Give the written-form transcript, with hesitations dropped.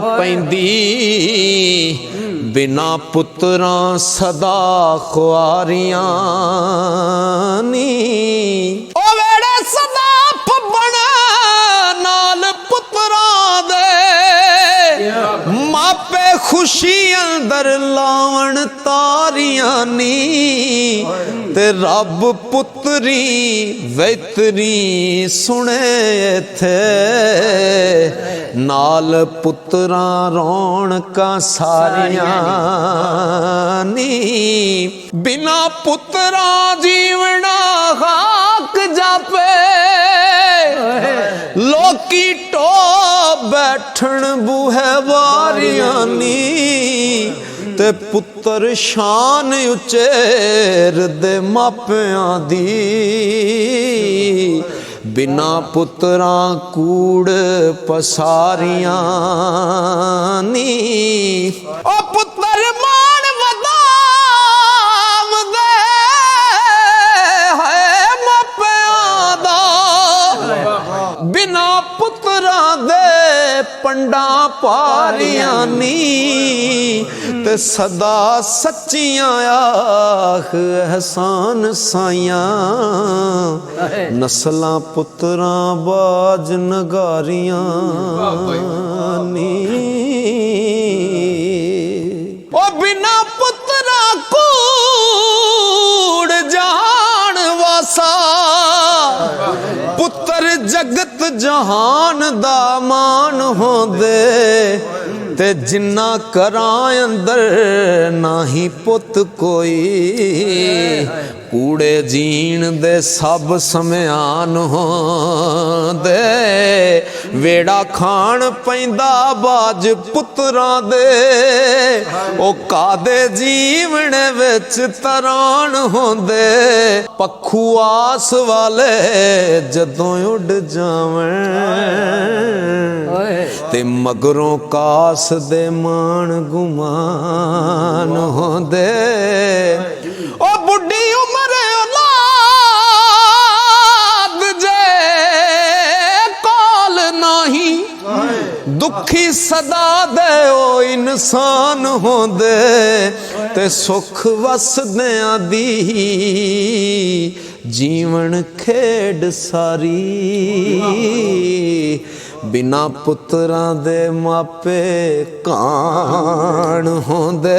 पैंदी बिना पुत्रां सदा खुआरियां नी ओ वेड़े सदा फब्बण नाल पुत्रां दे मापे खुशी अंदर लावण तारियां नी ते रब पुत्री वैतरी सुने थे नाल पुत्रा रौनकां सारियां नी बिना पुत्रा जीवना खाक जापे लोकी टो बैठण बूहे वारियां नी ते पुत्र शान उचेर दे मापियां दी बिना पुत्रा कूड़ पसारियां नी ओ पुत्र मान वदाम दे है मापियां दा बिना पुत्रा दे पंडा पारियां नी ते सदा सच्चियां आख एहसान साइयां नस्लां पुत्रां बाज नगारियां नी ओ बिना पुत्रा कूड़ जहान वासा पुत्र जगत जहान दा मान होंदे ते जिन्ना करां अंदर नाही पुत कोई कूड़े जीण दे सब समयान होंदे वेड़ा खान पैंदा बाज पुत्रां दे ओ कादे जीवन विच तरान होंदे पक्खू आस वाले जदों उड़ जावण ते मगरों कास दे मान गुमान होंदे ओ बुढ़ी उम्र औलाद जे काल नाही दुखी सदा दे ओ इंसान होंदे ते सुख वसदियां दी जीवन खेड सारी बिना पुत्रां दे मापे कान होंदे